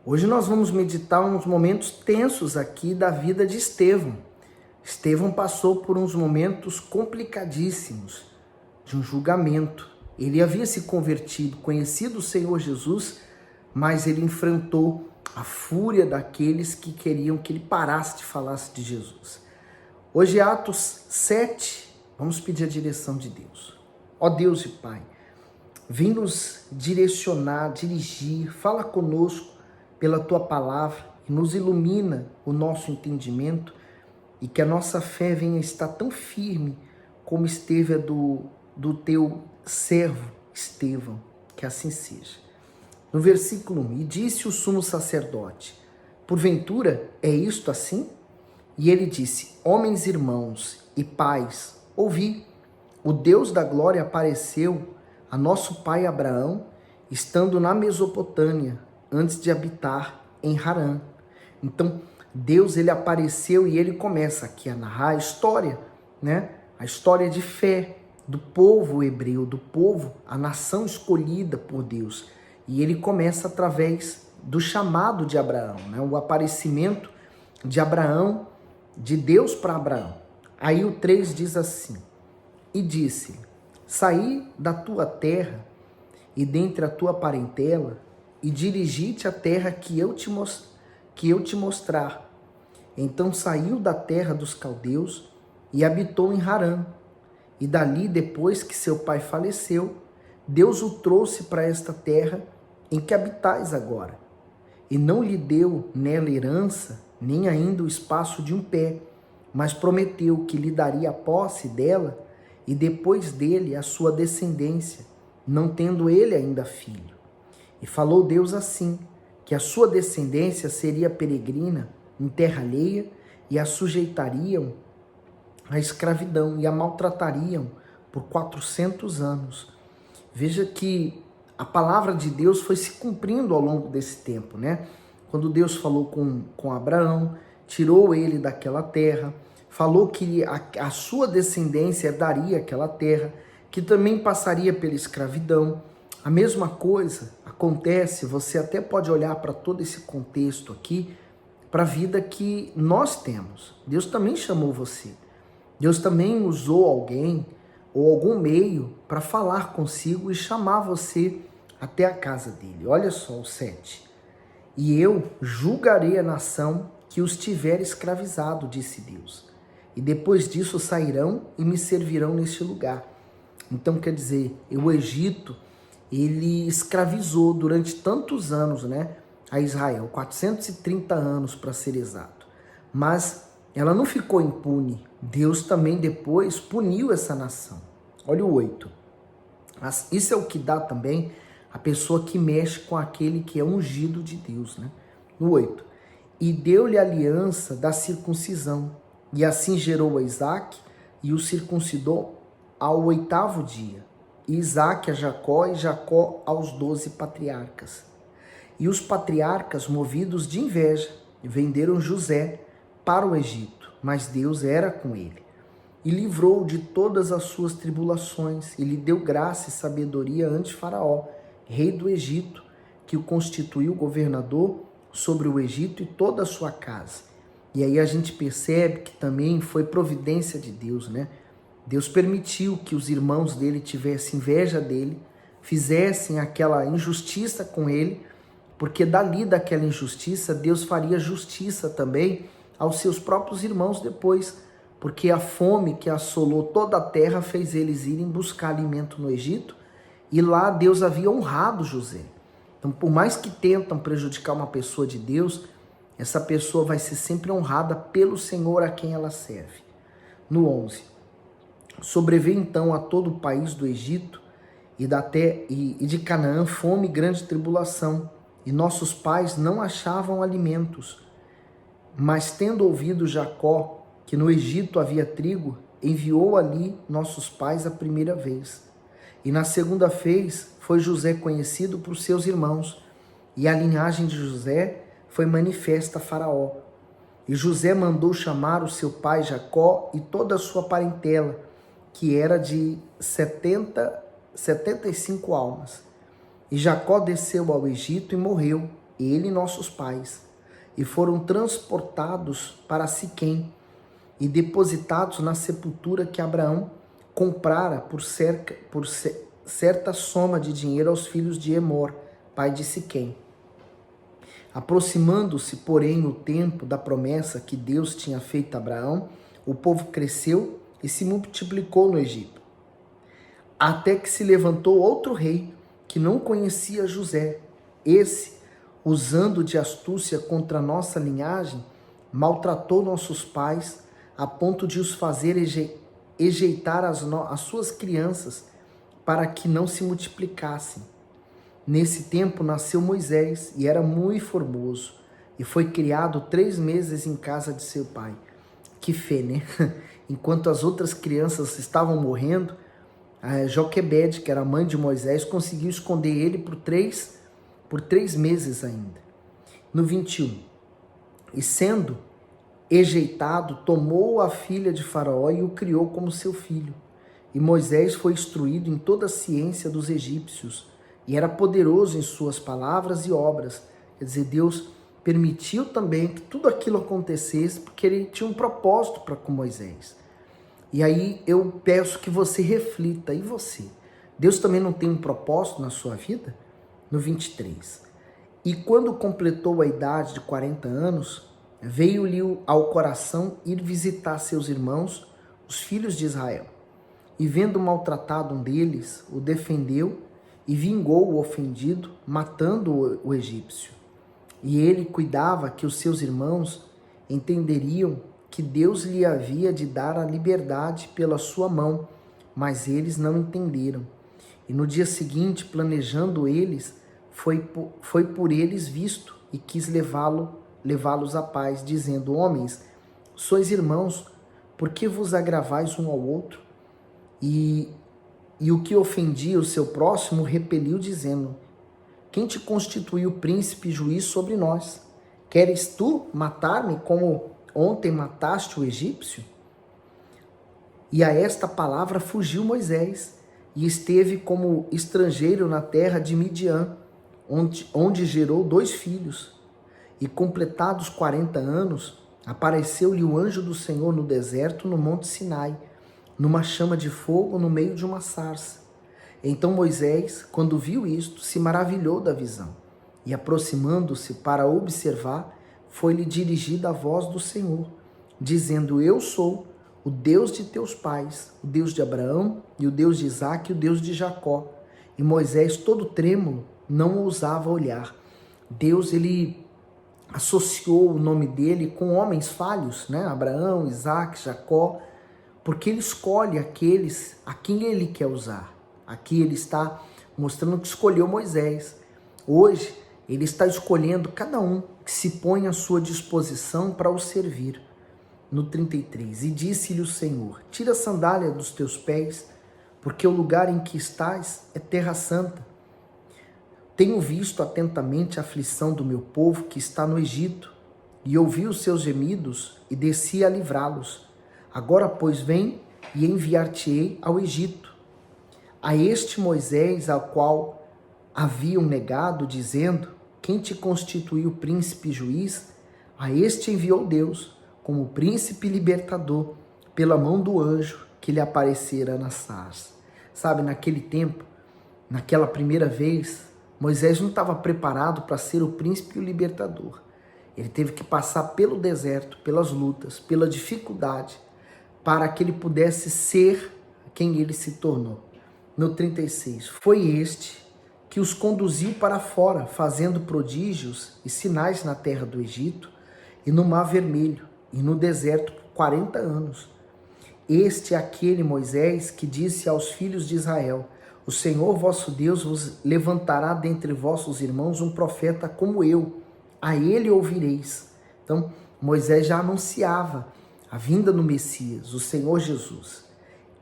Hoje nós vamos meditar uns momentos tensos aqui da vida de Estevão. Estevão passou por uns momentos complicadíssimos de um julgamento. Ele havia se convertido, conhecido o Senhor Jesus, mas ele enfrentou a fúria daqueles que queriam que ele parasse de falar de Jesus. Hoje, Atos 7, vamos pedir a direção de Deus. Ó Deus e Pai, vem nos direcionar, dirigir, fala conosco pela Tua palavra e nos ilumina o nosso entendimento e que a nossa fé venha estar tão firme como esteve a do Teu servo Estevão, que assim seja. No versículo 1, e disse o sumo sacerdote, porventura é isto assim? E ele disse, homens, irmãos e pais, ouvi, o Deus da glória apareceu a nosso pai Abraão, estando na Mesopotâmia, antes de habitar em Harã. Então, Deus ele apareceu e ele começa aqui a narrar a história, né? A história de fé do povo hebreu, do povo, a nação escolhida por Deus. E ele começa através do chamado de Abraão, né? O aparecimento de Abraão, de Deus para Abraão. Aí o 3 diz assim, e disse, saí da tua terra e dentre a tua parentela e dirigi-te à terra que eu te mostrar. Então saiu da terra dos caldeus e habitou em Harã. E dali, depois que seu pai faleceu, Deus o trouxe para esta terra em que habitais agora. E não lhe deu nela herança, nem ainda o espaço de um pé, mas prometeu que lhe daria a posse dela e depois dele a sua descendência, não tendo ele ainda filho. E falou Deus assim, que a sua descendência seria peregrina em terra alheia e a sujeitariam à escravidão e a maltratariam por 400 anos. Veja que a palavra de Deus foi se cumprindo ao longo desse tempo, né? Quando Deus falou com Abraão, tirou ele daquela terra, falou que a sua descendência daria aquela terra, que também passaria pela escravidão. A mesma coisa acontece, você até pode olhar para todo esse contexto aqui, para a vida que nós temos. Deus também chamou você. Deus também usou alguém ou algum meio para falar consigo e chamar você até a casa dele. Olha só o 7. E eu julgarei a nação que os tiver escravizado, disse Deus. E depois disso sairão e me servirão neste lugar. Então, quer dizer, o Egito, ele escravizou durante tantos anos, né, a Israel, 430 anos para ser exato. Mas ela não ficou impune. Deus também depois puniu essa nação. Olha o 8. Mas isso é o que dá também a pessoa que mexe com aquele que é ungido de Deus, né? No 8. E deu-lhe a aliança da circuncisão, e assim gerou a Isaque, e o circuncidou ao 8º dia. E Isaque a Jacó, e Jacó aos 12 patriarcas. E os patriarcas, movidos de inveja, venderam José para o Egito, mas Deus era com ele. E livrou de todas as suas tribulações, e lhe deu graça e sabedoria ante Faraó, rei do Egito, que o constituiu governador sobre o Egito e toda a sua casa. E aí a gente percebe que também foi providência de Deus, né? Deus permitiu que os irmãos dele tivessem inveja dele, fizessem aquela injustiça com ele, porque dali daquela injustiça Deus faria justiça também aos seus próprios irmãos depois, porque a fome que assolou toda a terra fez eles irem buscar alimento no Egito, e lá Deus havia honrado José. Então, por mais que tentam prejudicar uma pessoa de Deus, essa pessoa vai ser sempre honrada pelo Senhor a quem ela serve. No 11. Sobreveio então a todo o país do Egito e de Canaã fome e grande tribulação, e nossos pais não achavam alimentos. Mas tendo ouvido Jacó que no Egito havia trigo, enviou ali nossos pais a primeira vez. E na segunda vez foi José conhecido por seus irmãos, e a linhagem de José foi manifesta a Faraó. E José mandou chamar o seu pai Jacó e toda a sua parentela, que era de 75 almas. E Jacó desceu ao Egito e morreu, ele e nossos pais, e foram transportados para Siquém e depositados na sepultura que Abraão comprara por certa soma de dinheiro aos filhos de Emor, pai de Siquém. Aproximando-se, porém, o tempo da promessa que Deus tinha feito a Abraão, o povo cresceu e se multiplicou no Egito. Até que se levantou outro rei que não conhecia José. Esse, usando de astúcia contra nossa linhagem, maltratou nossos pais a ponto de os fazer ejeitar as suas crianças para que não se multiplicassem. Nesse tempo nasceu Moisés e era muito formoso e foi criado 3 meses em casa de seu pai. Que fé, né? Enquanto as outras crianças estavam morrendo, a Joquebede, que era mãe de Moisés, conseguiu esconder ele por três meses ainda. No 21, e sendo ejeitado, tomou a filha de Faraó e o criou como seu filho. E Moisés foi instruído em toda a ciência dos egípcios e era poderoso em suas palavras e obras. Quer dizer, Deus permitiu também que tudo aquilo acontecesse porque ele tinha um propósito para com Moisés. E aí eu peço que você reflita, e você? Deus também não tem um propósito na sua vida? No 23. E quando completou a idade de 40 anos, veio-lhe ao coração ir visitar seus irmãos, os filhos de Israel. E vendo maltratado um deles, o defendeu e vingou o ofendido, matando o egípcio. E ele cuidava que os seus irmãos entenderiam que Deus lhe havia de dar a liberdade pela sua mão, mas eles não entenderam. E no dia seguinte, planejando eles, foi por eles visto e quis levá-los à paz, dizendo: homens, sois irmãos, por que vos agravais um ao outro? E o que ofendia o seu próximo repeliu, dizendo: quem te constituiu príncipe e juiz sobre nós? Queres tu matar-me como ontem mataste o egípcio? E a esta palavra fugiu Moisés e esteve como estrangeiro na terra de Midian, onde gerou 2 filhos. E completados 40 anos, apareceu-lhe o anjo do Senhor no deserto, no monte Sinai, numa chama de fogo no meio de uma sarça. Então Moisés, quando viu isto, se maravilhou da visão, e aproximando-se para observar, foi-lhe dirigida a voz do Senhor, dizendo: eu sou o Deus de teus pais, o Deus de Abraão, e o Deus de Isaque, e o Deus de Jacó. E Moisés, todo trêmulo, não ousava olhar. Deus, ele associou o nome dele com homens falhos, né? Abraão, Isaque, Jacó, porque ele escolhe aqueles a quem ele quer usar. Aqui ele está mostrando que escolheu Moisés. Hoje, ele está escolhendo cada um que se põe à sua disposição para o servir. No 33, e disse-lhe o Senhor: tira a sandália dos teus pés, porque o lugar em que estás é terra santa. Tenho visto atentamente a aflição do meu povo que está no Egito, e ouvi os seus gemidos, e desci a livrá-los. Agora, pois, vem e enviar-te-ei ao Egito. A este Moisés, ao qual haviam negado, dizendo: quem te constituiu príncipe e juiz? A este enviou Deus, como príncipe libertador, pela mão do anjo que lhe aparecera na sarça. Sabe, naquele tempo, naquela primeira vez, Moisés não estava preparado para ser o príncipe e o libertador. Ele teve que passar pelo deserto, pelas lutas, pela dificuldade, para que ele pudesse ser quem ele se tornou. No 36, foi este que os conduziu para fora, fazendo prodígios e sinais na terra do Egito e no Mar Vermelho e no deserto por 40 anos. Este é aquele Moisés que disse aos filhos de Israel: o Senhor vosso Deus vos levantará dentre vossos irmãos um profeta como eu, a ele ouvireis. Então, Moisés já anunciava a vinda do Messias, o Senhor Jesus.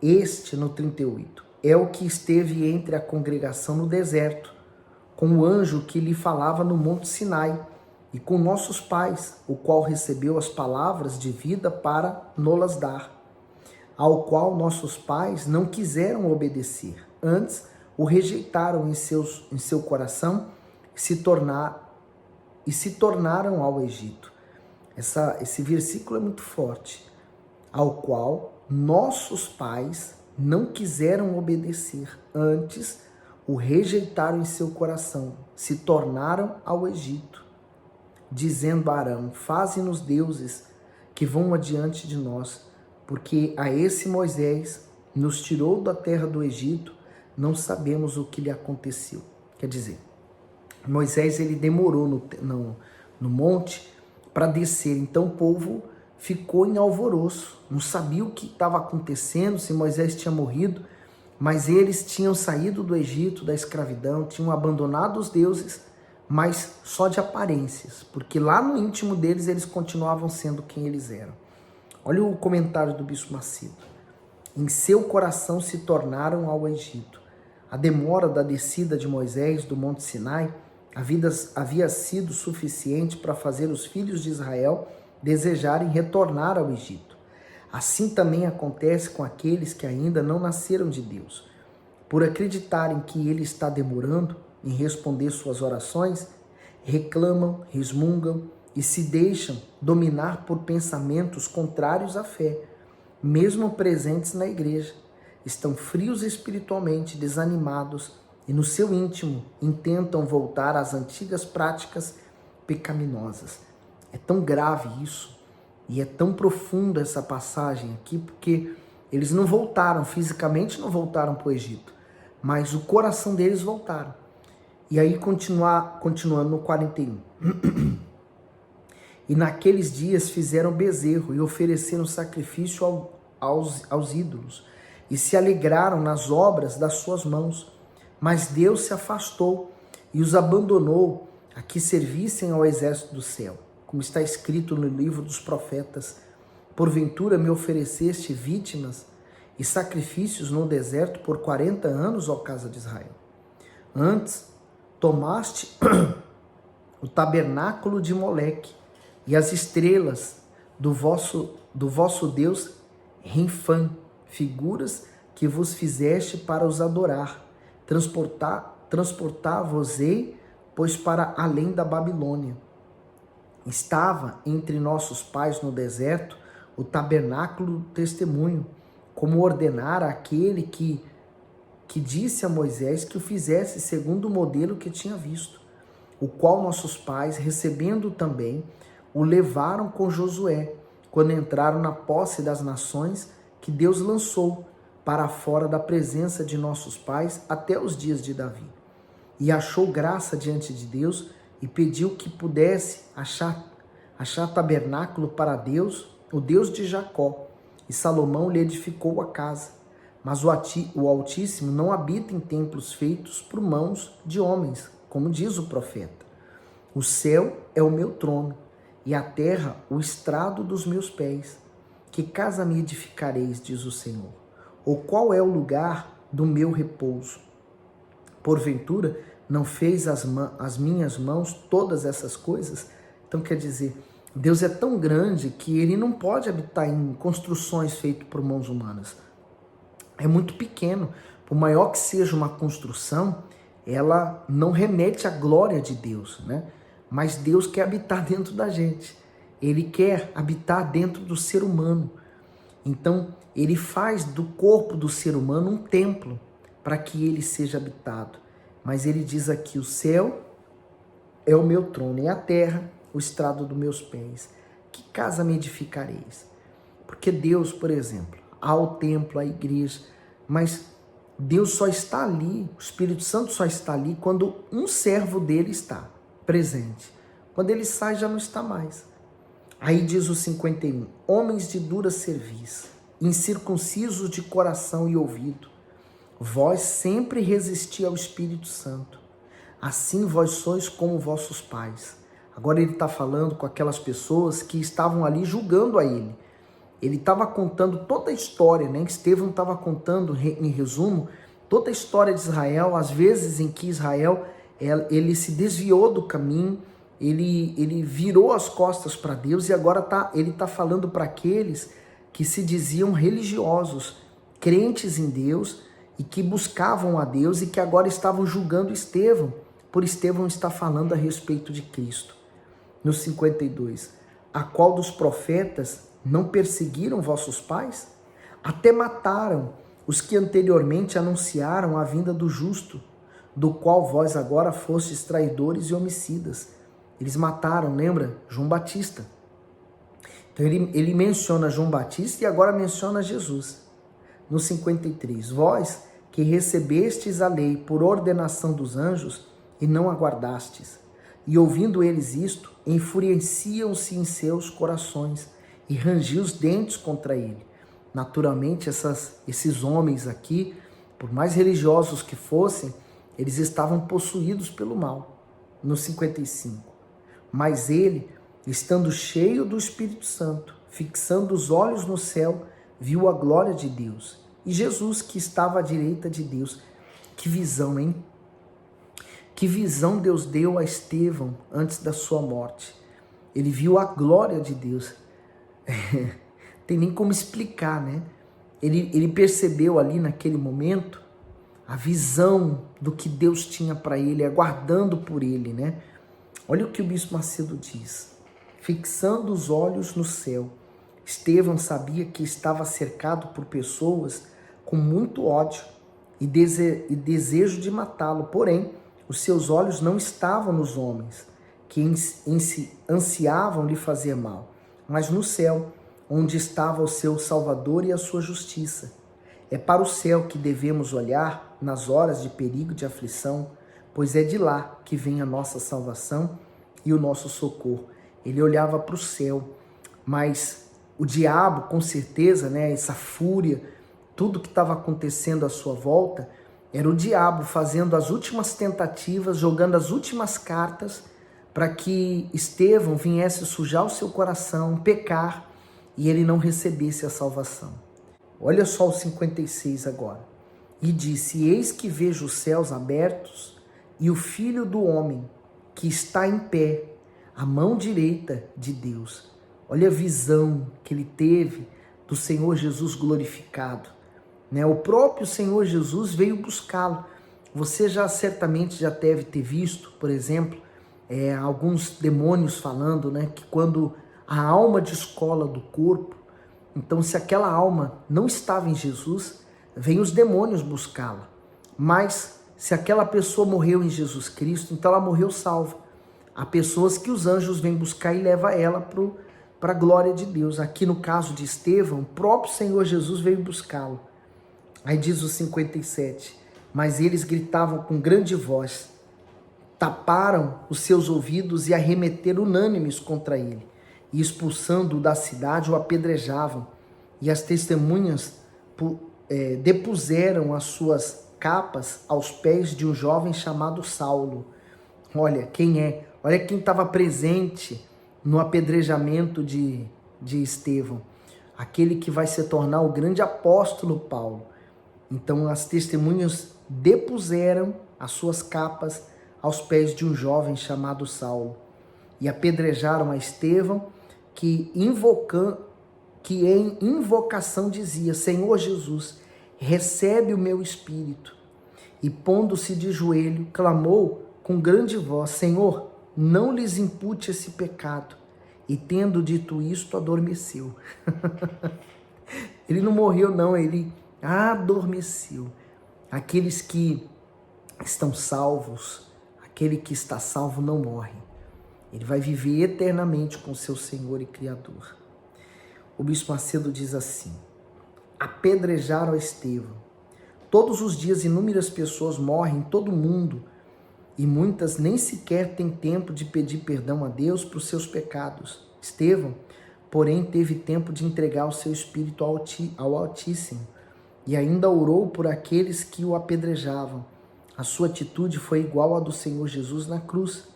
Este, no 38, é o que esteve entre a congregação no deserto, com o anjo que lhe falava no monte Sinai, e com nossos pais, o qual recebeu as palavras de vida para nolas dar, ao qual nossos pais não quiseram obedecer, antes o rejeitaram em seu coração, e se tornaram ao Egito. Esse versículo é muito forte. Ao qual nossos pais não quiseram obedecer, antes o rejeitaram em seu coração, se tornaram ao Egito, dizendo a Arão: faze-nos deuses que vão adiante de nós, porque a esse Moisés nos tirou da terra do Egito, não sabemos o que lhe aconteceu. Quer dizer, Moisés ele demorou no monte para descer, então o povo ficou em alvoroço, não sabia o que estava acontecendo, se Moisés tinha morrido, mas eles tinham saído do Egito, da escravidão, tinham abandonado os deuses, mas só de aparências, porque lá no íntimo deles eles continuavam sendo quem eles eram. Olha o comentário do Bispo Macedo. Em seu coração se tornaram ao Egito. A demora da descida de Moisés do Monte Sinai havia sido suficiente para fazer os filhos de Israel desejarem retornar ao Egito. Assim também acontece com aqueles que ainda não nasceram de Deus. Por acreditarem que Ele está demorando em responder suas orações, reclamam, resmungam e se deixam dominar por pensamentos contrários à fé, mesmo presentes na igreja. Estão frios espiritualmente, desanimados e no seu íntimo intentam voltar às antigas práticas pecaminosas. É tão grave isso e é tão profunda essa passagem aqui, porque eles não voltaram, fisicamente não voltaram para o Egito, mas o coração deles voltaram. E aí continuando no 41. E naqueles dias fizeram bezerro e ofereceram sacrifício aos ídolos e se alegraram nas obras das suas mãos. Mas Deus se afastou e os abandonou a que servissem ao exército do céu. Como está escrito no livro dos profetas: porventura me ofereceste vítimas e sacrifícios no deserto por 40 anos, ó casa de Israel. Antes tomaste o tabernáculo de Moleque e as estrelas do vosso Deus Renfã, figuras que vos fizeste para os adorar. Transportar-vos-ei, pois para além da Babilônia. Estava entre nossos pais no deserto o tabernáculo do testemunho, como ordenara aquele que disse a Moisés que o fizesse segundo o modelo que tinha visto, o qual nossos pais, recebendo também, o levaram com Josué, quando entraram na posse das nações que Deus lançou para fora da presença de nossos pais até os dias de Davi. E achou graça diante de Deus e pediu que pudesse achar tabernáculo para Deus, o Deus de Jacó. E Salomão lhe edificou a casa. Mas o Altíssimo não habita em templos feitos por mãos de homens, como diz o profeta. O céu é o meu trono, e a terra o estrado dos meus pés. Que casa me edificareis, diz o Senhor? Ou qual é o lugar do meu repouso? Porventura, não fez as minhas mãos todas essas coisas? Então quer dizer, Deus é tão grande que Ele não pode habitar em construções feitas por mãos humanas. É muito pequeno. Por maior que seja uma construção, ela não remete à glória de Deus, né? Mas Deus quer habitar dentro da gente. Ele quer habitar dentro do ser humano. Então, Ele faz do corpo do ser humano um templo para que ele seja habitado. Mas Ele diz aqui: o céu é o meu trono e a terra o estrado dos meus pés. Que casa me edificareis? Porque Deus, por exemplo, há o templo, a igreja, mas Deus só está ali, o Espírito Santo só está ali quando um servo dele está presente. Quando ele sai, já não está mais. Aí diz o 51, homens de dura cerviz, incircuncisos de coração e ouvido, vós sempre resisti ao Espírito Santo, assim vós sois como vossos pais. Agora ele está falando com aquelas pessoas que estavam ali julgando a ele. Ele estava contando toda a história, né? Estevão estava contando, em resumo, toda a história de Israel, as vezes em que Israel ele se desviou do caminho, ele virou as costas para Deus e agora ele está falando para aqueles que se diziam religiosos, crentes em Deus e que buscavam a Deus e que agora estavam julgando Estevão, por Estevão estar falando a respeito de Cristo. No 52, a qual dos profetas não perseguiram vossos pais? Até mataram os que anteriormente anunciaram a vinda do justo, do qual vós agora fostes traidores e homicidas. Eles mataram, lembra? João Batista. Então ele menciona João Batista e agora menciona Jesus. No 53, vós que recebestes a lei por ordenação dos anjos e não aguardastes, e ouvindo eles isto, enfureciam-se em seus corações e rangiam os dentes contra ele. Naturalmente, esses homens aqui, por mais religiosos que fossem, eles estavam possuídos pelo mal. No 55, mas ele, estando cheio do Espírito Santo, fixando os olhos no céu, viu a glória de Deus e Jesus que estava à direita de Deus. Que visão, hein? Que visão Deus deu a Estevão antes da sua morte. Ele viu a glória de Deus. Tem nem como explicar, né? Ele percebeu ali naquele momento a visão do que Deus tinha para ele, aguardando por ele, né? Olha o que o Bispo Macedo diz. Fixando os olhos no céu, Estevão sabia que estava cercado por pessoas com muito ódio e desejo de matá-lo. Porém, os seus olhos não estavam nos homens, que ansiavam lhe fazer mal, mas no céu, onde estava o seu Salvador e a sua justiça. É para o céu que devemos olhar nas horas de perigo e de aflição, pois é de lá que vem a nossa salvação e o nosso socorro. Ele olhava para o céu, mas o diabo, com certeza, né, essa fúria, tudo que estava acontecendo à sua volta, era o diabo fazendo as últimas tentativas, jogando as últimas cartas para que Estevão viesse sujar o seu coração, pecar, e ele não recebesse a salvação. Olha só o 56 agora. E disse: eis que vejo os céus abertos e o Filho do Homem que está em pé, à mão direita de Deus. Olha a visão que ele teve do Senhor Jesus glorificado. Né? O próprio Senhor Jesus veio buscá-lo. Você certamente já deve ter visto, por exemplo, alguns demônios falando, né, que quando a alma descola do corpo, então se aquela alma não estava em Jesus, vem os demônios buscá-la. Mas se aquela pessoa morreu em Jesus Cristo, então ela morreu salva. Há pessoas que os anjos vêm buscar e levam ela para a glória de Deus. Aqui no caso de Estevão, o próprio Senhor Jesus veio buscá-lo. Aí diz o 57, mas eles gritavam com grande voz, taparam os seus ouvidos e arremeteram unânimes contra ele, e expulsando-o da cidade o apedrejavam, e as testemunhas depuseram as suas capas aos pés de um jovem chamado Saulo. Olha quem é, olha quem estava presente no apedrejamento de Estevão, aquele que vai se tornar o grande apóstolo Paulo. Então as testemunhas depuseram as suas capas aos pés de um jovem chamado Saulo e apedrejaram a Estevão, que em invocação dizia: Senhor Jesus, recebe o meu espírito. E pondo-se de joelho, clamou com grande voz: Senhor, não lhes impute esse pecado. E tendo dito isto, adormeceu. Ele não morreu não, ele adormeceu. Aqueles que estão salvos, aquele que está salvo não morre. Ele vai viver eternamente com seu Senhor e Criador. O Bispo Macedo diz assim: apedrejaram a Estevão. Todos os dias inúmeras pessoas morrem em todo o mundo e muitas nem sequer têm tempo de pedir perdão a Deus por seus pecados. Estevão, porém, teve tempo de entregar o seu espírito ao Altíssimo e ainda orou por aqueles que o apedrejavam. A sua atitude foi igual à do Senhor Jesus na cruz.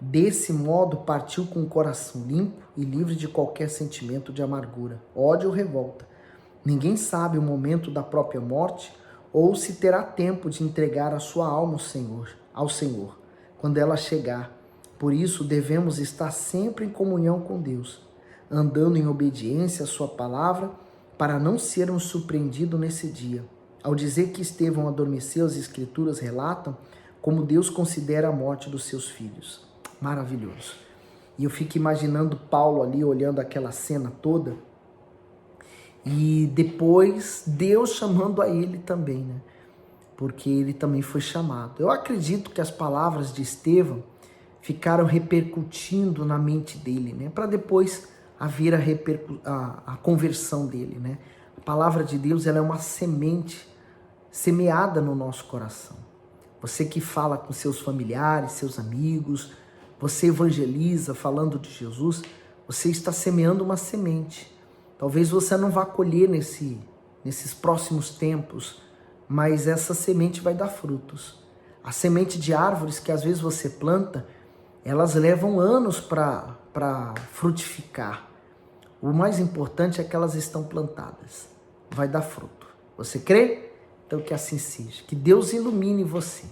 Desse modo, partiu com o coração limpo e livre de qualquer sentimento de amargura, ódio ou revolta. Ninguém sabe o momento da própria morte ou se terá tempo de entregar a sua alma ao Senhor, quando ela chegar. Por isso, devemos estar sempre em comunhão com Deus, andando em obediência à sua palavra, para não sermos surpreendidos nesse dia. Ao dizer que Estevão adormeceu, as Escrituras relatam como Deus considera a morte dos seus filhos. Maravilhoso. E eu fico imaginando Paulo ali olhando aquela cena toda. E depois Deus chamando a ele também, né? Porque ele também foi chamado. Eu acredito que as palavras de Estevão ficaram repercutindo na mente dele, né? Para depois haver a conversão dele, né? A palavra de Deus, ela é uma semente semeada no nosso coração. Você que fala com seus familiares, seus amigos, você evangeliza falando de Jesus, você está semeando uma semente. Talvez você não vá colher nesses próximos tempos, mas essa semente vai dar frutos. A semente de árvores que às vezes você planta, elas levam anos para frutificar. O mais importante é que elas estão plantadas. Vai dar fruto. Você crê? Então que assim seja. Que Deus ilumine você.